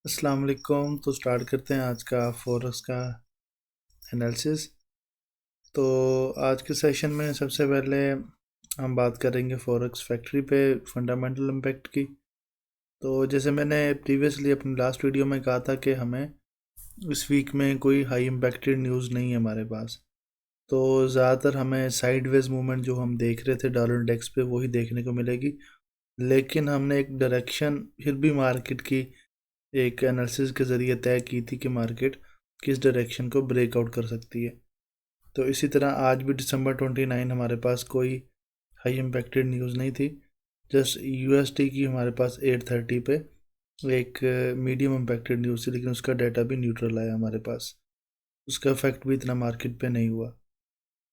अस्सलाम वालेकुम। तो स्टार्ट करते हैं आज का फॉरेक्स का एनालिसिस। तो आज के सेशन में सबसे पहले हम बात करेंगे फॉरेक्स फैक्ट्री पे फंडामेंटल इम्पैक्ट की। तो जैसे मैंने प्रीवियसली अपनी लास्ट वीडियो में कहा था कि हमें इस वीक में कोई हाई इम्पैक्टेड न्यूज़ नहीं है हमारे पास। तो ज़्यादातर हमें साइडवेज मूवमेंट जो हम देख रहे थे डॉलर इंडेक्स पे वही देखने को मिलेगी। लेकिन हमने एक डायरेक्शन फिर भी मार्केट की एक एनालिसिस के ज़रिए तय की थी कि मार्केट किस डायरेक्शन को ब्रेकआउट कर सकती है। तो इसी तरह आज भी December 29 हमारे पास कोई हाई इम्पैक्टेड न्यूज़ नहीं थी। जस्ट यूएसडी की हमारे पास 8:30 पे एक मीडियम इम्पैक्टेड न्यूज़ थी, लेकिन उसका डाटा भी न्यूट्रल आया हमारे पास। उसका इफेक्ट भी इतना मार्केट पे नहीं हुआ।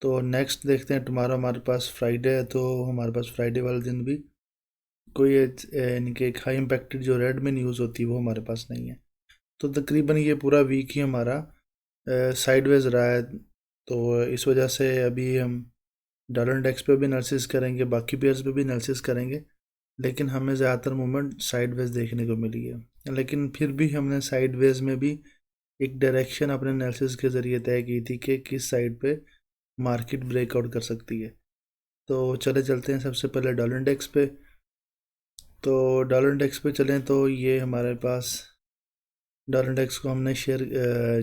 तो नेक्स्ट देखते हैं, टुमारो हमारे पास फ्राइडे है, तो हमारे पास फ्राइडे वाले दिन भी कोई यानी कि एक हाई इम्पैक्टेड जो रेड में न्यूज़ होती है वो हमारे पास नहीं है। तो तकरीबन ये पूरा वीक ही हमारा साइडवेज रहा है। तो इस वजह से अभी हम डॉलर इंडेक्स पे भी एनालिसिस करेंगे, बाकी पेयर्स पे भी एनालिसिस करेंगे, लेकिन हमें ज़्यादातर मूवमेंट साइडवेज देखने को मिली है। लेकिन फिर भी हमने साइडवेज में भी एक डायरेक्शन अपने एनालिसिस के ज़रिए तय की थी कि किस साइड पे मार्केट ब्रेकआउट कर सकती है। तो चले चलते हैं सबसे पहले डॉलर इंडेक्स पे। तो डॉलर इंडेक्स पे चलें तो ये हमारे पास डॉलर इंडेक्स को हमने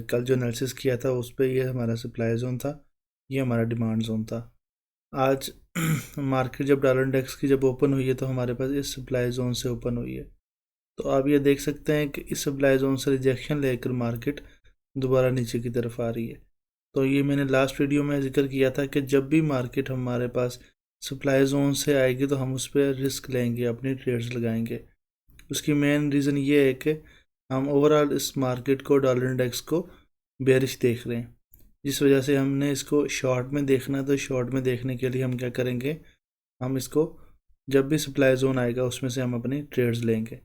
कल जो एनालिसिस किया था उस पर ये हमारा सप्लाई जोन था, ये हमारा डिमांड जोन था। आज मार्केट जब डॉलर इंडेक्स की जब ओपन हुई है तो हमारे पास इस सप्लाई जोन से ओपन हुई है। तो आप ये देख सकते हैं कि इस सप्लाई जोन से रिजेक्शन लेकर मार्केट दोबारा नीचे की तरफ आ रही है। तो ये मैंने लास्ट वीडियो में जिक्र किया था कि जब भी मार्केट हमारे पास सप्लाई जोन से आएगी तो हम उस पर रिस्क लेंगे, अपनी ट्रेड्स लगाएंगे। उसकी मेन रीज़न ये है कि हम ओवरऑल इस मार्केट को डॉलर इंडेक्स को बेरिश देख रहे हैं, जिस वजह से हमने इसको शॉर्ट में देखना है। तो शॉर्ट में देखने के लिए हम क्या करेंगे, हम इसको जब भी सप्लाई जोन आएगा उसमें से हम अपनी ट्रेड्स लेंगे।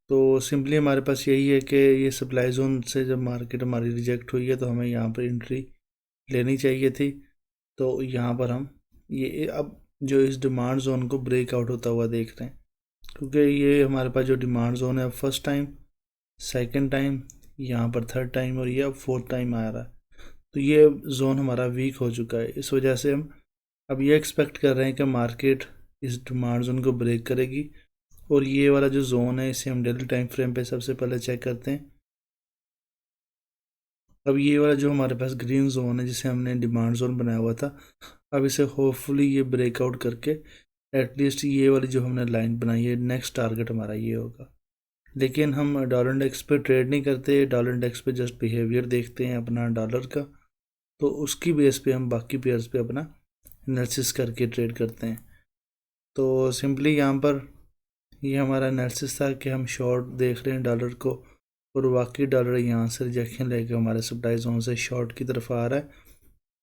तो सिंपली हमारे पास यही है कि ये सप्लाई जोन से जब मार्केट हमारी रिजेक्ट हुई है तो हमें यहाँ पर एंट्री लेनी चाहिए थी। तो यहाँ पर हम ये अब जो इस डिमांड जोन को ब्रेकआउट होता हुआ देख रहे हैं, क्योंकि ये हमारे पास जो डिमांड जोन है फर्स्ट टाइम, सेकंड टाइम, यहाँ पर थर्ड टाइम और ये अब फोर्थ टाइम आ रहा है। तो ये जोन हमारा वीक हो चुका है। इस वजह से हम अब ये एक्सपेक्ट कर रहे हैं कि मार्केट इस डिमांड जोन को ब्रेक करेगी। और ये वाला जो जोन है इसे हम डेली टाइम फ्रेम पे सबसे पहले चेक करते हैं। अब ये वाला जो हमारे पास ग्रीन जोन है जिसे हमने डिमांड जोन बनाया हुआ था, अब इसे होपफुली ये ब्रेकआउट करके एटलीस्ट ये वाली जो हमने लाइन बनाई है नेक्स्ट टारगेट हमारा ये होगा। लेकिन हम डॉलर इंडेक्स पे ट्रेड नहीं करते, डॉलर इंडेक्स पे जस्ट बिहेवियर देखते हैं अपना डॉलर का। तो उसकी बेस पे हम बाकी पेयर्स पे अपना एनालिसिस करके ट्रेड करते हैं। तो सिंपली यहाँ पर ये हमारा एनालिसिस था कि हम शॉर्ट देख रहे हैं डॉलर को, और वाकई डॉलर यहाँ से रिजेक्शन लेके हमारे सप्लाई जोन से शॉर्ट की तरफ आ रहा है।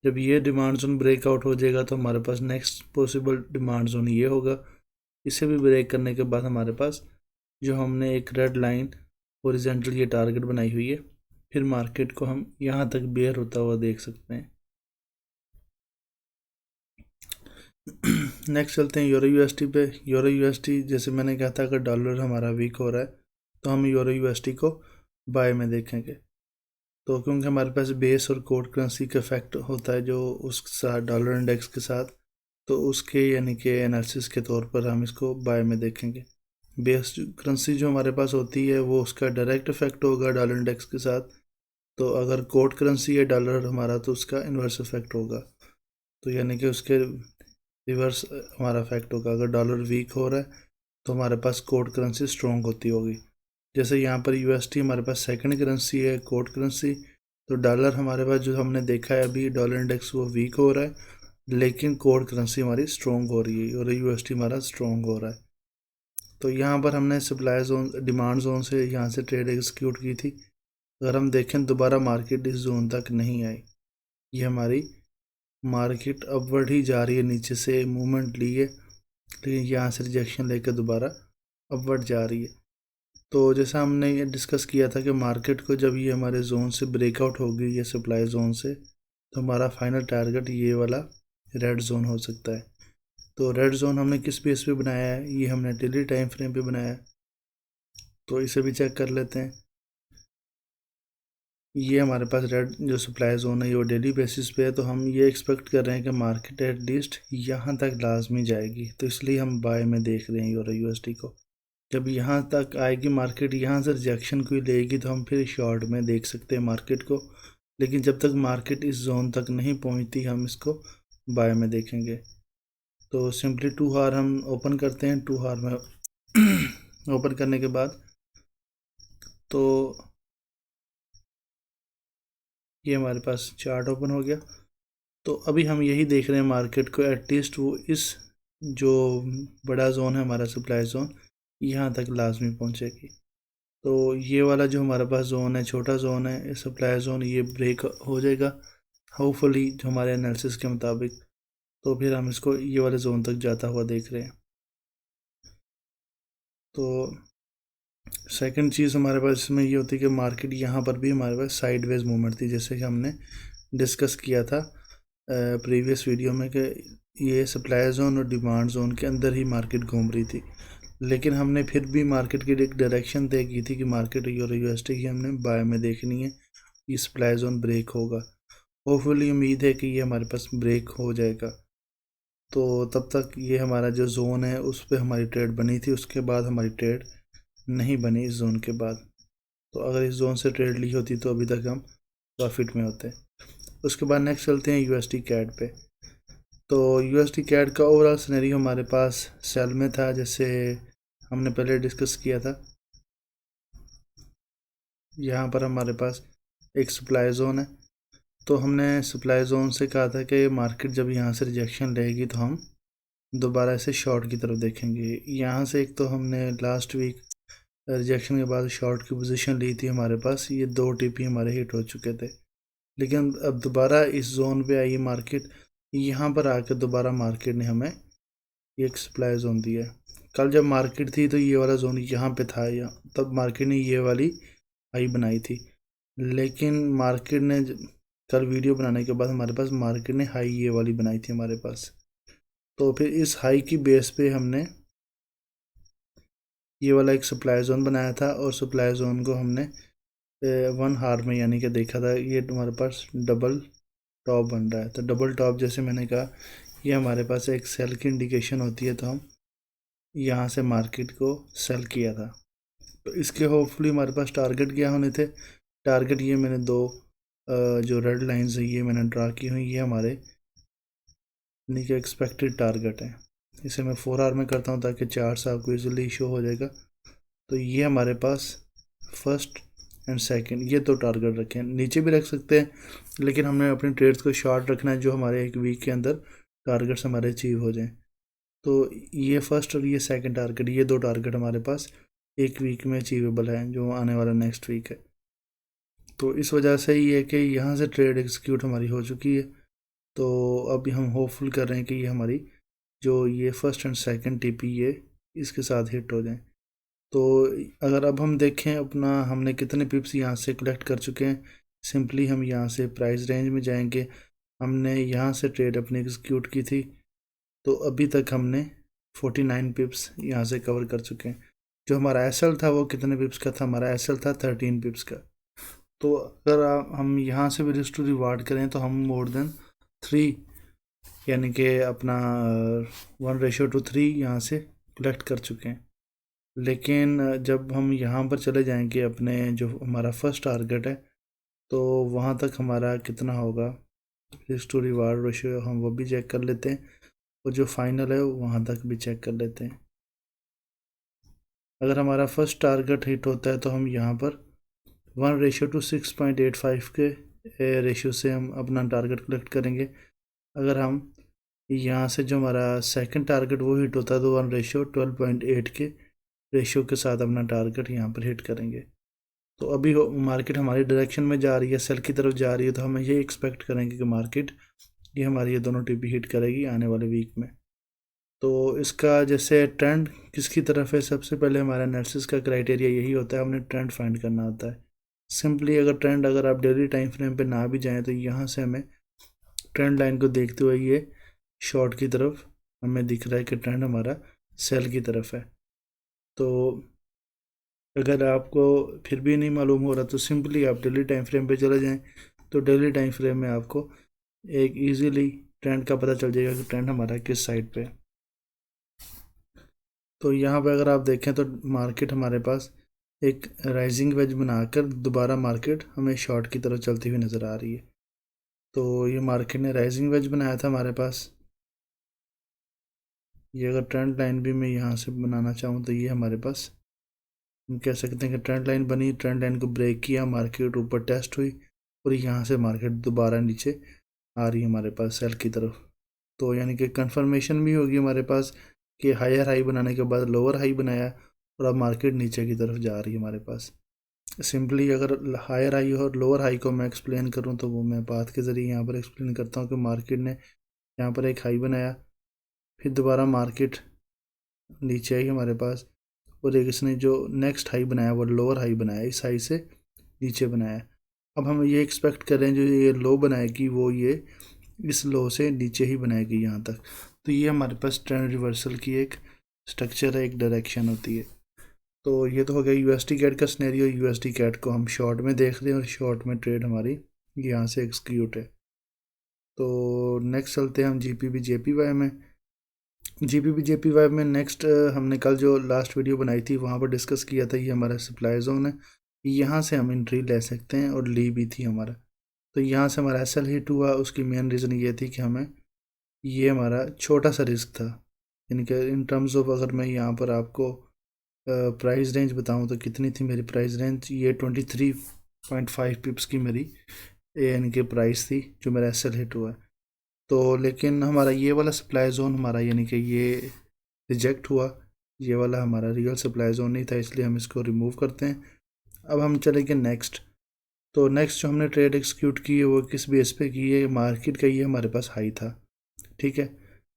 जब ये डिमांड जोन ब्रेकआउट हो जाएगा तो हमारे पास नेक्स्ट पॉसिबल डिमांड जोन ये होगा। इसे भी ब्रेक करने के बाद हमारे पास जो हमने एक रेड लाइन ओरिजेंटल ये टारगेट बनाई हुई है, फिर मार्केट को हम यहाँ तक बेयर होता हुआ देख सकते हैं। नेक्स्ट चलते हैं यूरो यूएसटी पे। यूरो यूएसटी जैसे मैंने कहा था, अगर डॉलर हमारा वीक हो रहा है तो हम यूरो यूएसटी को बाय में देखेंगे। तो क्योंकि हमारे पास बेस और कोड करेंसी का इफेक्ट होता है जो उस साथ डॉलर इंडेक्स के साथ, तो उसके यानी कि एनालिसिस के तौर पर हम इसको बाय में देखेंगे। बेस करेंसी जो हमारे पास होती है वो उसका डायरेक्ट इफेक्ट होगा डॉलर इंडेक्स के साथ। तो अगर कोड करेंसी है डॉलर हमारा तो उसका इन्वर्स इफेक्ट होगा। तो यानी कि उसके रिवर्स हमारा इफेक्ट होगा। अगर डॉलर वीक हो रहा है तो हमारे पास कोड करेंसी स्ट्रॉन्ग होती होगी। जैसे यहाँ पर यूएसटी हमारे पास सेकंड करेंसी है, कोड करेंसी। तो डॉलर हमारे पास जो हमने देखा है अभी डॉलर इंडेक्स वो वीक हो रहा है, लेकिन कोड करेंसी हमारी स्ट्रॉन्ग हो रही है और यूएसटी हमारा स्ट्रॉन्ग हो रहा है। तो यहाँ पर हमने सप्लाई जोन डिमांड जोन से यहाँ से ट्रेड एग्जीक्यूट की थी। अगर हम देखें दोबारा मार्केट इस जोन तक नहीं आई, ये हमारी मार्केट अपवर्ड ही जा रही है, नीचे से मूवमेंट ली है लेकिन यहाँ से रिजेक्शन लेकर दोबारा अपवर्ड जा रही है। तो जैसा हमने ये डिस्कस किया था कि मार्केट को जब ये हमारे जोन से ब्रेकआउट होगी ये सप्लाई जोन से, तो हमारा फाइनल टारगेट ये वाला रेड जोन हो सकता है। तो रेड जोन हमने किस बेस पे बनाया है, ये हमने डेली टाइम फ्रेम पे बनाया है। तो इसे भी चेक कर लेते हैं। ये हमारे पास रेड जो सप्लाई जोन है ये वो डेली बेसिस पे है, तो हम ये एक्सपेक्ट कर रहे हैं कि मार्केट एटलीस्ट यहाँ तक लाजमी जाएगी, तो इसलिए हम बाय में देख रहे हैं यूरो यूएसडी को। जब यहाँ तक आएगी मार्केट, यहाँ से रिजेक्शन कोई लेगी तो हम फिर शॉर्ट में देख सकते हैं मार्केट को, लेकिन जब तक मार्केट इस जोन तक नहीं पहुँचती हम इसको बाय में देखेंगे। तो सिंपली 2 हार हम ओपन करते हैं। 2 हार में ओपन करने के बाद तो ये हमारे पास चार्ट ओपन हो गया। तो अभी हम यही देख रहे हैं मार्केट को एटलीस्ट वो इस जो बड़ा जोन है हमारा सप्लाई जोन यहाँ तक लाजमी पहुँचेगी। तो ये वाला जो हमारे पास जोन है, छोटा जोन है सप्लाई जोन, ये ब्रेक हो जाएगा होपफुली जो हमारे एनालिसिस के मुताबिक। तो फिर हम इसको ये वाले जोन तक जाता हुआ देख रहे हैं। तो सेकंड चीज़ हमारे पास इसमें ये होती है कि मार्केट यहाँ पर भी हमारे पास साइडवेज मूवमेंट थी, जैसे कि हमने डिस्कस किया था प्रीवियस वीडियो में कि ये सप्लाई जोन और डिमांड जोन के अंदर ही मार्केट घूम रही थी, लेकिन हमने फिर भी मार्केट की एक डायरेक्शन तय की थी कि मार्केट यूरो यूएसडी की हमने बाय में देखनी है, ये सप्लाई जोन ब्रेक होगा। होपफुली उम्मीद है कि ये हमारे पास ब्रेक हो जाएगा। तो तब तक ये हमारा जो जोन है उस पर हमारी ट्रेड बनी थी, उसके बाद हमारी ट्रेड नहीं बनी इस जोन के बाद। तो अगर इस जोन से ट्रेड ली होती तो अभी तक हम प्रॉफिट में होते। उसके बाद नेक्स्ट चलते हैं यूएसडी कैड पे। तो यूएसडी कैड का ओवरऑल सिनेरियो हमारे पास सेल में था, जैसे हमने पहले डिस्कस किया था। यहाँ पर हमारे पास एक सप्लाई जोन है, तो हमने सप्लाई जोन से कहा था कि मार्केट जब यहाँ से रिजेक्शन रहेगी तो हम दोबारा से शॉर्ट की तरफ देखेंगे। यहाँ से एक तो हमने लास्ट वीक रिजेक्शन के बाद शॉर्ट की पोजीशन ली थी, हमारे पास ये 2 टीपी हमारे हिट हो चुके थे, लेकिन अब दोबारा इस जोन पे आई मार्केट, यहाँ पर आकर दोबारा मार्केट ने हमें एक सप्लाई जोन दिया। कल जब मार्केट थी तो ये वाला जोन यहाँ पे था, तब मार्केट ने ये वाली हाई बनाई थी, लेकिन मार्केट ने कल वीडियो बनाने के बाद हमारे पास मार्केट ने हाई ये वाली बनाई थी हमारे पास। तो फिर इस हाई की बेस पे हमने ये वाला एक सप्लाई जोन बनाया था, और सप्लाई जोन को हमने 1 हार में यानी कि देखा था ये हमारे पास डबल टॉप बन रहा है। तो डबल टॉप जैसे मैंने कहा ये हमारे पास एक सेल की इंडिकेशन होती है, तो हम यहाँ से मार्केट को सेल किया था। तो इसके होपफुली हमारे पास टारगेट क्या होने थे। टारगेट ये मैंने 2 जो रेड लाइंस है ये मैंने ड्रा की हुई, ये हमारे यानी कि एक्सपेक्टेड टारगेट है। इसे मैं 4 आवर में करता हूँ ताकि चार्ट्स आपको इजीली शो हो जाएगा। तो ये हमारे पास फर्स्ट एंड सेकंड ये 2 टारगेट रखे हैं, नीचे भी रख सकते हैं, लेकिन हमने अपने ट्रेड्स को शॉर्ट रखना है जो हमारे एक वीक के अंदर टारगेट्स हमारे अचीव हो जाएं। तो ये फर्स्ट और ये सेकंड टारगेट, ये 2 टारगेट हमारे पास एक वीक में अचीवेबल है जो आने वाला नेक्स्ट वीक है। तो इस वजह से ये है कि यहाँ से ट्रेड एग्जीक्यूट हमारी हो चुकी है। तो अभी हम होपफुल कर रहे हैं कि ये हमारी जो ये फर्स्ट एंड सेकंड टीपी ये इसके साथ हिट हो जाए। तो अगर अब हम देखें अपना हमने कितने पिप्स यहाँ से कलेक्ट कर चुके हैं, सिंपली हम यहाँ से प्राइस रेंज में जाएंगे। हमने यहाँ से ट्रेड अपनी एग्जीक्यूट की थी, तो अभी तक हमने 49 पिप्स यहाँ से कवर कर चुके हैं। जो हमारा एसएल था वो कितने पिप्स का था, हमारा एसएल था 13 पिप्स का। तो अगर हम यहाँ से भी रिस्क टू रिवार्ड करें तो हम मोर देन 3 यानी कि अपना 1:3 यहाँ से कलेक्ट कर चुके हैं। लेकिन जब हम यहाँ पर चले जाएंगे अपने जो हमारा फर्स्ट टारगेट है, तो वहाँ तक हमारा कितना होगा रिस्क टू रिवार्ड रेशियो हम वो भी चेक कर लेते हैं, और जो फाइनल है वहाँ तक भी चेक कर लेते हैं। अगर हमारा फर्स्ट टारगेट हिट होता है तो हम यहाँ पर 1:6.85 के रेशियो से हम अपना टारगेट कलेक्ट करेंगे। अगर हम यहाँ से जो हमारा सेकंड टारगेट वो हिट होता है तो 1:12.8 के रेशियो के साथ अपना टारगेट यहाँ पर हिट करेंगे। तो अभी मार्केट हमारी डायरेक्शन में जा रही है, सेल की तरफ जा रही है, तो हम ये एक्सपेक्ट करेंगे कि मार्केट ये हमारी ये दोनों टीपी हिट करेगी आने वाले वीक में। तो इसका जैसे ट्रेंड किसकी तरफ है, सबसे पहले हमारा एनालिसिस का क्राइटेरिया यही होता है, हमने ट्रेंड फाइंड करना होता है। सिंपली अगर आप डेली टाइम फ्रेम पे ना भी जाएं तो यहाँ से हमें ट्रेंड लाइन को देखते हुए ये शॉर्ट की तरफ हमें दिख रहा है कि ट्रेंड हमारा सेल की तरफ है। तो अगर आपको फिर भी नहीं मालूम हो रहा तो सिंपली आप डेली टाइम फ्रेम पे चले जाएं, तो डेली टाइम फ्रेम में आपको एक इजीली ट्रेंड का पता चल जाएगा कि ट्रेंड हमारा किस साइड पे है। तो यहाँ पे अगर आप देखें तो मार्केट हमारे पास एक राइजिंग वेज बनाकर दोबारा मार्केट हमें शॉर्ट की तरफ चलती हुई नज़र आ रही है। तो ये मार्केट ने राइजिंग वेज बनाया था हमारे पास। ये अगर ट्रेंड लाइन भी मैं यहाँ से बनाना चाहूँ तो ये हमारे पास हम कह सकते हैं कि ट्रेंड लाइन बनी, ट्रेंड लाइन को ब्रेक किया, मार्केट ऊपर टेस्ट हुई और यहाँ से मार्केट दोबारा नीचे आ रही है हमारे पास सेल की तरफ। तो यानी कि कंफर्मेशन भी होगी हमारे पास कि हायर हाई बनाने के बाद लोअर हाई बनाया और अब मार्केट नीचे की तरफ जा रही है हमारे पास। सिंपली अगर हायर हाई और लोअर हाई को मैं एक्सप्लेन करूं तो वो मैं बात के ज़रिए यहाँ पर एक्सप्लेन करता हूँ कि मार्केट ने यहाँ पर एक हाई बनाया, फिर दोबारा मार्केट नीचे आई हमारे पास और एक इसने जो नेक्स्ट हाई बनाया वो लोअर हाई बनाया, इस हाई से नीचे बनाया। अब हम ये एक्सपेक्ट कर रहे हैं जो ये लो बनाएगी वो ये इस लो से नीचे ही बनाएगी यहाँ तक। तो ये हमारे पास ट्रेंड रिवर्सल की एक स्ट्रक्चर है, एक डायरेक्शन होती है। तो ये तो हो गया यूएसडी कैट का सिनेरियो। यूएसडी कैट को हम शॉर्ट में देख रहे हैं और शॉर्ट में ट्रेड हमारी यहाँ से एक्सक्यूट है। तो नेक्स्ट चलते हैं हम जीपीबी जेपीवाई में। जीपीबी जेपीवाई में नेक्स्ट हमने कल जो लास्ट वीडियो बनाई थी वहाँ पर डिस्कस किया था, ये हमारा सप्लाई जोन है, यहाँ से हम एंट्री ले सकते हैं और ली भी थी हमारा। तो यहाँ से हमारा एसएल हिट हुआ, उसकी मेन रीज़न ये थी कि हमें ये हमारा छोटा सा रिस्क था, यानी कि इन टर्म्स ऑफ अगर मैं यहाँ पर आपको प्राइस रेंज बताऊँ तो कितनी थी मेरी प्राइस रेंज, ये 23.5 पिप्स की मेरी यानी कि प्राइस थी जो मेरा एसएल हिट हुआ है। तो लेकिन हमारा ये वाला सप्लाई जोन हमारा यानी कि ये रिजेक्ट हुआ, ये वाला हमारा रियल सप्लाई जोन नहीं था, इसलिए हम इसको रिमूव करते हैं। अब हम चलेंगे नेक्स्ट। तो नेक्स्ट जो हमने ट्रेड एक्सिक्यूट की है वो किस बेस पे की है, मार्केट का ये हमारे पास हाई था, ठीक है।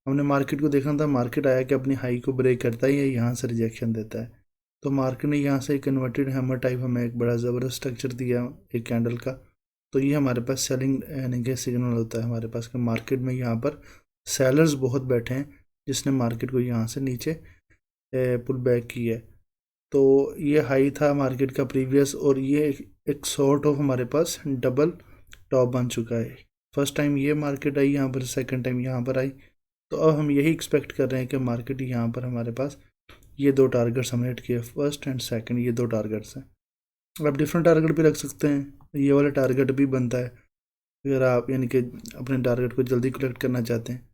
हमने मार्केट को देखना था, मार्केट आया कि अपनी हाई को ब्रेक करता है या यहाँ से रिजेक्शन देता है। तो मार्केट ने यहाँ से एक कन्वर्टेड हैमर टाइप हमें एक बड़ा ज़बरदस्त स्ट्रक्चर दिया एक कैंडल का। तो ये हमारे पास सेलिंग यानी कि सिग्नल होता है हमारे पास कि मार्केट में यहाँ पर सेलर्स बहुत बैठे हैं, जिसने मार्केट को यहाँ से नीचे पुल बैक किया है। तो ये हाई था मार्केट का प्रीवियस और ये एक सॉर्ट ऑफ हमारे पास डबल टॉप बन चुका है। फर्स्ट टाइम ये मार्केट आई यहाँ पर, सेकंड टाइम यहाँ पर आई। तो अब हम यही एक्सपेक्ट कर रहे हैं कि मार्केट यहाँ पर हमारे पास ये दो टारगेट्स हमने हिट किए, फर्स्ट एंड सेकंड, ये दो टारगेट्स हैं। आप डिफरेंट टारगेट भी रख सकते हैं, ये वाला टारगेट भी बनता है अगर आप यानी कि अपने टारगेट को जल्दी कलेक्ट करना चाहते हैं।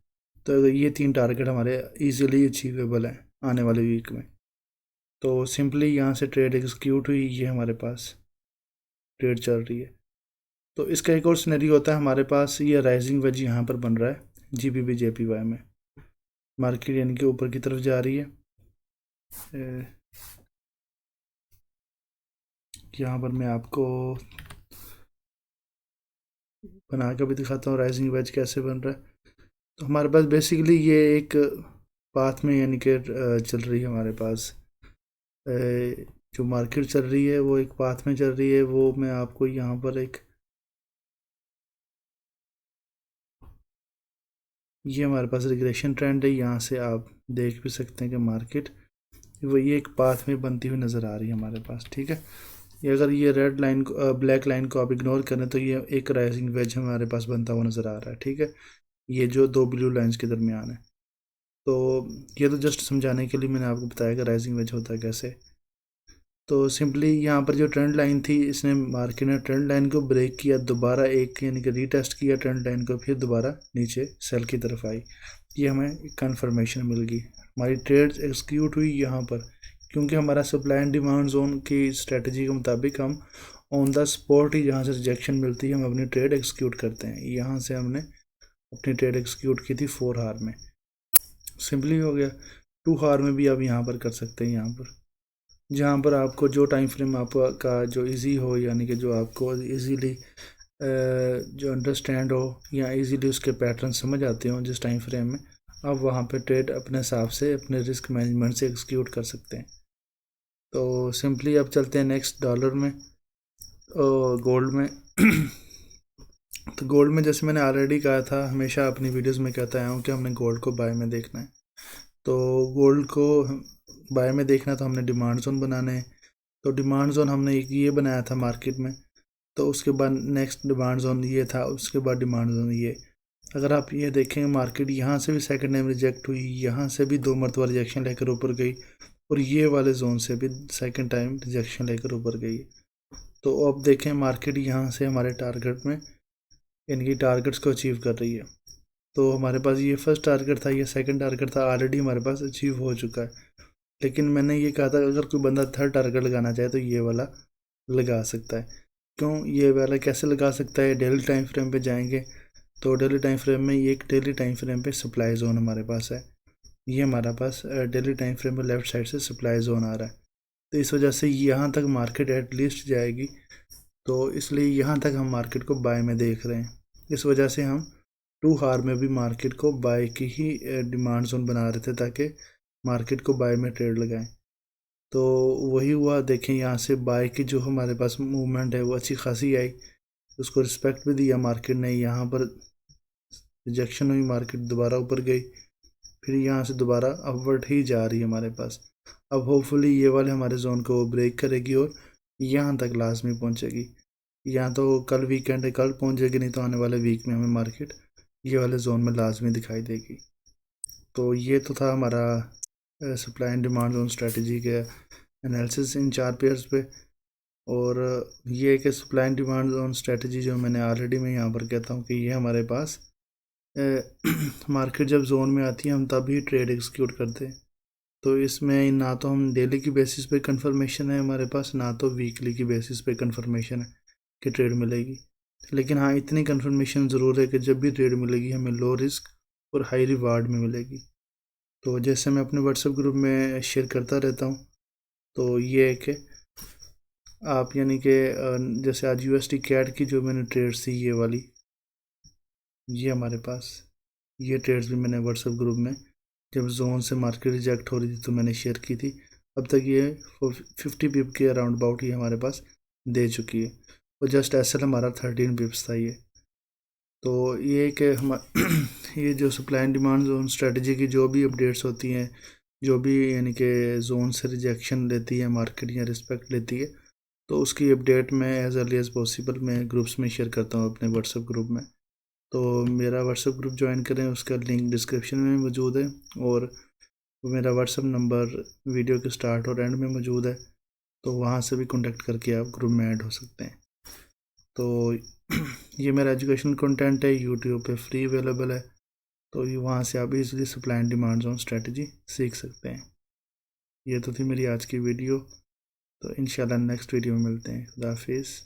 तो ये तीन टारगेट हमारे इजीली अचीवेबल हैं आने वाले वीक में। तो सिंपली यहाँ से ट्रेड एग्जीक्यूट हुई, ये हमारे पास ट्रेड चल रही है। तो इसका एक और सिनेरियो होता है हमारे पास, ये राइजिंग वेज यहाँ पर बन रहा है जीपीबी जेपीवाई में, मार्केट यानी कि ऊपर की तरफ जा रही है। यहाँ पर मैं आपको बना कर भी दिखाता हूँ राइजिंग वेज कैसे बन रहा है। तो हमारे पास बेसिकली ये एक पाथ में यानी कि चल रही है हमारे पास, जो मार्केट चल रही है वो एक पाथ में चल रही है। वो मैं आपको यहाँ पर एक, ये हमारे पास रिग्रेशन ट्रेंड है, यहाँ से आप देख भी सकते हैं कि मार्केट वो ये एक पाथ में बनती हुई नज़र आ रही है हमारे पास, ठीक है। ये अगर ये रेड लाइन को ब्लैक लाइन को आप इग्नोर करें तो ये एक राइजिंग वेज हमारे पास बनता हुआ नज़र आ रहा है, ठीक है। ये जो दो ब्लू लाइंस के दरमियान है। तो ये तो जस्ट समझाने के लिए मैंने आपको बताया कि राइजिंग वेज होता है कैसे। तो सिंपली यहाँ पर जो ट्रेंड लाइन थी, इसने मार्केट ने ट्रेंड लाइन को ब्रेक किया, दोबारा एक यानी कि रीटेस्ट किया ट्रेंड लाइन को, फिर दोबारा नीचे सेल की तरफ आई। ये हमें कंफर्मेशन मिल गई, हमारी ट्रेड एक्सिक्यूट हुई यहाँ पर, क्योंकि हमारा सप्लाई एंड डिमांड जोन की स्ट्रेटजी के मुताबिक हम ऑन द स्पॉट ही जहाँ से रिजेक्शन मिलती है हम अपनी ट्रेड एक्सिक्यूट करते हैं। यहाँ से हमने अपनी ट्रेड एक्सिक्यूट की थी 4 हार में, सिंपली हो गया। 2 हार में भी आप यहाँ पर कर सकते हैं, यहाँ पर जहाँ पर आपको जो टाइम फ्रेम आपका जो इजी हो, यानी कि जो आपको इजीली जो अंडरस्टैंड हो या इजीली उसके पैटर्न समझ आते हो जिस टाइम फ्रेम में, आप वहाँ पे ट्रेड अपने हिसाब से अपने रिस्क मैनेजमेंट से एक्सिक्यूट कर सकते हैं। तो सिंपली अब चलते हैं नेक्स्ट डॉलर में, गोल्ड में। तो गोल्ड में जैसे मैंने ऑलरेडी कहा था, हमेशा अपनी वीडियोस में कहता आया हूँ कि हमने गोल्ड को बाय में देखना है। तो गोल्ड को बाय में देखना तो हमने डिमांड जोन बनाना है। तो डिमांड जोन हमने एक ये बनाया था मार्केट में, तो उसके बाद नेक्स्ट डिमांड जोन ये था, उसके बाद डिमांड जोन ये। अगर आप ये देखें मार्केट यहाँ से भी सेकंड टाइम रिजेक्ट हुई, यहाँ से भी 2 मरतबा रिजेक्शन लेकर ऊपर गई, और ये वाले जोन से भी सेकंड टाइम रिजेक्शन लेकर ऊपर गई। तो अब देखें मार्केट यहाँ से हमारे टारगेट में, इनकी टारगेट्स को अचीव कर रही है। तो हमारे पास ये फर्स्ट टारगेट था, ये सेकंड टारगेट था, ऑलरेडी हमारे पास अचीव हो चुका है। लेकिन मैंने ये कहा था अगर कोई बंदा थर्ड टारगेट लगाना चाहे तो ये वाला लगा सकता है। क्यों ये वाला कैसे लगा सकता है? डेली टाइम फ्रेम पे जाएंगे, तो डेली टाइम फ्रेम में ये एक डेली टाइम फ्रेम पे सप्लाई जोन हमारे पास है। ये हमारा पास डेली टाइम फ्रेम में लेफ़्ट साइड से सप्लाई जोन आ रहा है। तो इस वजह से यहाँ तक मार्केट एटलीस्ट जाएगी, तो इसलिए यहाँ तक हम मार्केट को बाय में देख रहे हैं। इस वजह से हम 2 हार में भी मार्केट को बाय की ही डिमांड जोन बना रहे थे, ताकि मार्केट को बाय में ट्रेड लगाएं। तो वही हुआ। देखें यहाँ से बाय की जो हमारे पास मूवमेंट है वो अच्छी खासी आई, उसको रिस्पेक्ट भी दिया मार्केट ने। यहाँ पर रिजेक्शन हुई, मार्केट दोबारा ऊपर गई, फिर यहाँ से दोबारा अपवर्ड ही जा रही है हमारे पास। अब होपफुली ये वाले हमारे जोन को ब्रेक करेगी और यहाँ तक लाजमी पहुँचेगी। यहाँ तो कल वीकेंड है, कल पहुँचेगी, नहीं तो आने वाले वीक में हमें मार्केट ये वाले जोन में लाजमी दिखाई देगी। तो ये तो था हमारा supply and demand zone strategy के एनालिसिस इन 4 पेयर्स पे। और ये कि supply and demand zone strategy जो मैंने ऑलरेडी मैं यहाँ पर कहता हूँ कि ये हमारे पास मार्केट जब जोन में आती है हम तभी ट्रेड एग्जीक्यूट करते हैं। तो इसमें ना तो हम डेली की बेसिस पे कंफर्मेशन है हमारे पास, ना तो वीकली की बेसिस पे कंफर्मेशन है कि ट्रेड मिलेगी। लेकिन हाँ, इतनी कंफर्मेशन ज़रूर है कि जब भी ट्रेड मिलेगी हमें लो रिस्क और हाई रिवार्ड में मिलेगी। तो जैसे मैं अपने व्हाट्सएप ग्रुप में शेयर करता रहता हूँ, तो ये है कि आप यानी कि जैसे आज USD कैट की जो मैंने ट्रेड्स थी ये वाली, ये हमारे पास ये ट्रेड्स भी मैंने व्हाट्सएप ग्रुप में जब जोन से मार्केट रिजेक्ट हो रही थी तो मैंने शेयर की थी। अब तक ये 50 पिप के अराउंड अबाउट ये हमारे पास दे चुकी है, और जस्ट एस हमारा 13 पिप्स था ये। तो ये कि हम ये जो supply and demand zone strategy की जो भी अपडेट्स होती हैं, जो भी यानी कि जोन से रिजेक्शन लेती है मार्केट या रिस्पेक्ट लेती है, तो उसकी अपडेट मैं एज़ अर्ली एज़ पॉसिबल मैं ग्रुप्स में शेयर करता हूँ अपने व्हाट्सएप ग्रुप में। तो मेरा व्हाट्सएप ग्रुप ज्वाइन करें, उसका लिंक डिस्क्रिप्शन में मौजूद है, और मेरा व्हाट्सएप नंबर वीडियो के स्टार्ट और एंड में मौजूद है, तो वहाँ से भी कॉन्टेक्ट करके आप ग्रुप में ऐड हो सकते हैं। तो ये मेरा एजुकेशनल कंटेंट है, यूट्यूब पे फ्री अवेलेबल है, तो ये वहाँ से आप easily supply and demand zone strategy सीख सकते हैं। ये तो थी मेरी आज की वीडियो, तो इंशाल्लाह नेक्स्ट वीडियो में मिलते हैं। खुदा हाफिज़।